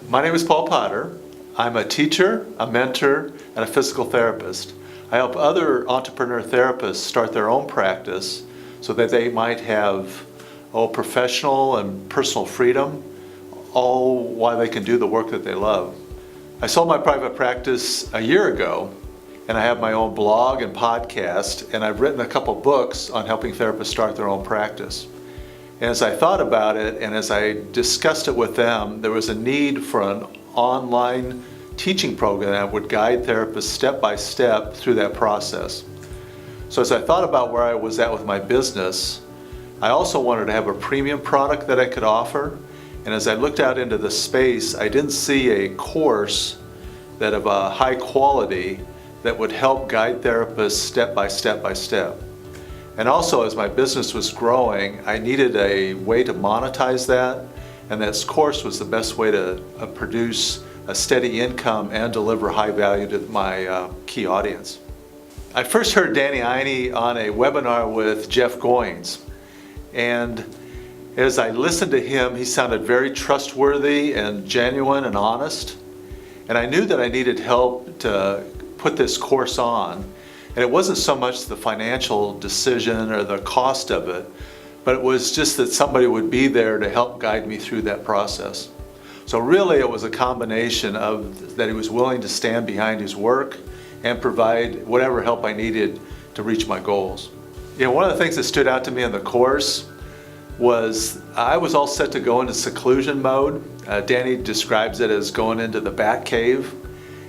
My name is Paul Potter. I'm a teacher, a mentor, and a physical therapist. I help other entrepreneur therapists start their own practice so that they might have professional and personal freedom, all while they can do the work that they love. I sold my private practice a year ago, and I have my own blog and podcast, and I've written a couple books on helping therapists start their own practice. And as I thought about it and as I discussed it with them, there was a need for an online teaching program that would guide therapists step by step through that process. So as I thought about where I was at with my business, I also wanted to have a premium product that I could offer. And as I looked out into the space, I didn't see a course that of a high quality that would help guide therapists step by step by step. And also, as my business was growing, I needed a way to monetize that, and this course was the best way to produce a steady income and deliver high value to my key audience. I first heard Danny Eine on a webinar with Jeff Goins, and as I listened to him, he sounded very trustworthy and genuine and honest, and I knew that I needed help to put this course on. And it wasn't so much the financial decision or the cost of it, but it was just that somebody would be there to help guide me through that process. So really it was a combination of that he was willing to stand behind his work and provide whatever help I needed to reach my goals. You know, one of the things that stood out to me in the course was I was all set to go into seclusion mode. Danny describes it as going into the batcave.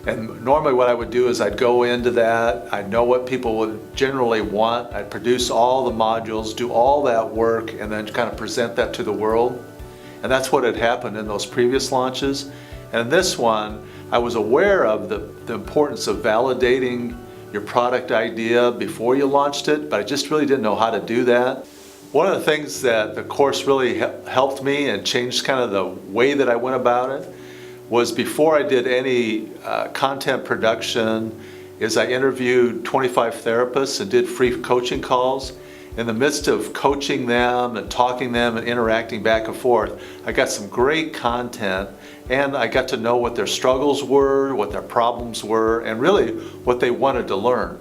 And normally what I would do is I'd go into that, I'd know what people would generally want, I'd produce all the modules, do all that work, and then kind of present that to the world. And that's what had happened in those previous launches. And in this one, I was aware of the importance of validating your product idea before you launched it, but I just really didn't know how to do that. One of the things that the course really helped me and changed kind of the way that I went about it was before I did any content production is I interviewed 25 therapists and did free coaching calls. In the midst of coaching them and talking them and interacting back and forth, I got some great content and I got to know what their struggles were, what their problems were, and really what they wanted to learn.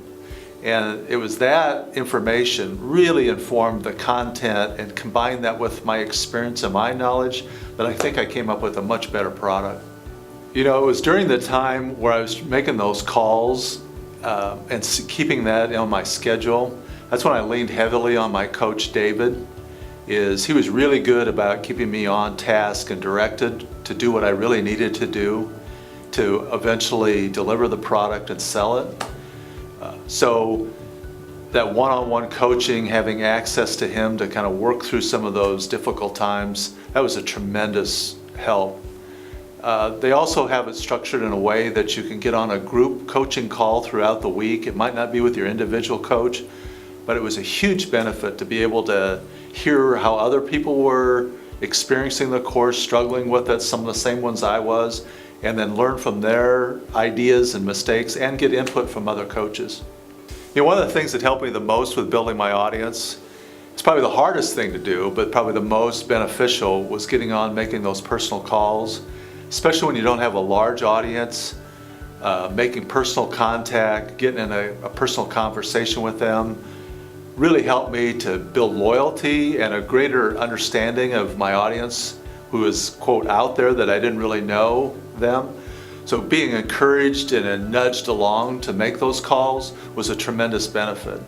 And it was that information really informed the content and combined that with my experience and my knowledge that I think I came up with a much better product. You know, it was during the time where I was making those calls and keeping that on my schedule. That's when I leaned heavily on my coach, David. He was really good about keeping me on task and directed to do what I really needed to do to eventually deliver the product and sell it. So that one-on-one coaching, having access to him to kind of work through some of those difficult times, that was a tremendous help. They also have it structured in a way that you can get on a group coaching call throughout the week. It might not be with your individual coach, but it was a huge benefit to be able to hear how other people were experiencing the course, struggling with it, some of the same ones I was, and then learn from their ideas and mistakes and get input from other coaches. You know, one of the things that helped me the most with building my audience, it's probably the hardest thing to do, but probably the most beneficial, was getting on making those personal calls. Especially when you don't have a large audience, making personal contact, getting in a personal conversation with them really helped me to build loyalty and a greater understanding of my audience who is, quote, out there that I didn't really know them. So being encouraged and nudged along to make those calls was a tremendous benefit.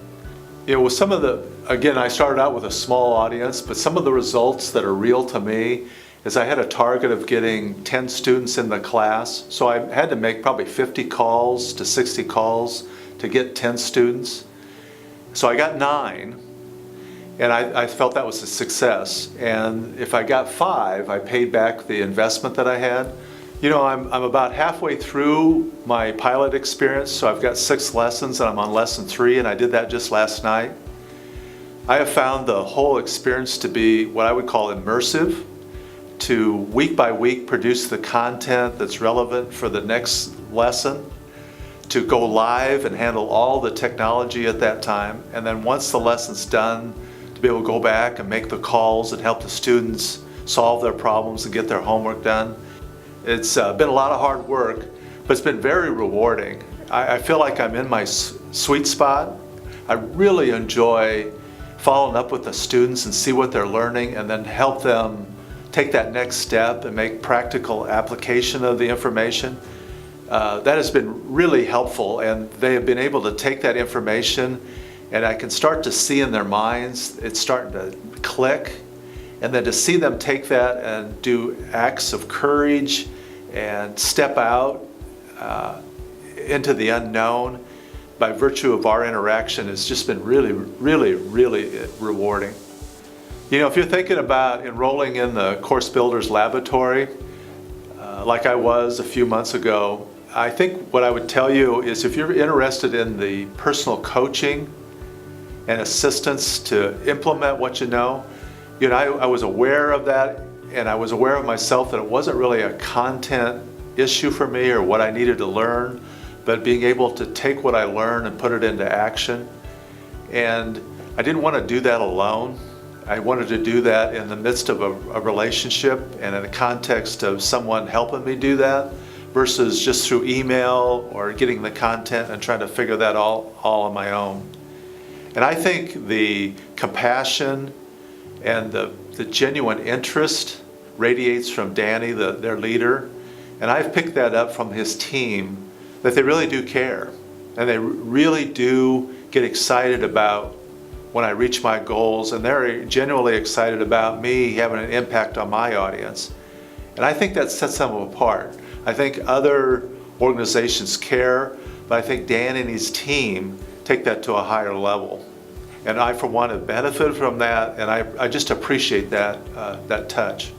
You know, with some of again, I started out with a small audience, but some of the results that are real to me is I had a target of getting 10 students in the class. So I had to make probably 50 calls to 60 calls to get 10 students. So I got 9, and I felt that was a success. And if I got 5, I paid back the investment that I had. You know, I'm about halfway through my pilot experience, so I've got 6 lessons and I'm on lesson 3, and I did that just last night. I have found the whole experience to be what I would call immersive, to week by week produce the content that's relevant for the next lesson, to go live and handle all the technology at that time, and then once the lesson's done, to be able to go back and make the calls and help the students solve their problems and get their homework done. It's been a lot of hard work, but it's been very rewarding. I feel like I'm in my sweet spot. I really enjoy following up with the students and see what they're learning and then help them take that next step and make practical application of the information. That has been really helpful, and they have been able to take that information, and I can start to see in their minds, it's starting to click, and then to see them take that and do acts of courage and step out into the unknown by virtue of our interaction has just been really, really, really rewarding. You know, if you're thinking about enrolling in the Course Builders Laboratory, like I was a few months ago, I think what I would tell you is if you're interested in the personal coaching and assistance to implement what you know, I was aware of that, and I was aware of myself that it wasn't really a content issue for me or what I needed to learn, but being able to take what I learned and put it into action. And I didn't want to do that alone. I wanted to do that in the midst of a relationship and in the context of someone helping me do that versus just through email or getting the content and trying to figure that all on my own. And I think the compassion and the genuine interest radiates from Danny, their leader, and I've picked that up from his team, that they really do care and they really do get excited about when I reach my goals, and they're genuinely excited about me having an impact on my audience. And I think that sets them apart. I think other organizations care, but I think Dan and his team take that to a higher level. And I, for one, have benefited from that, and I just appreciate that touch.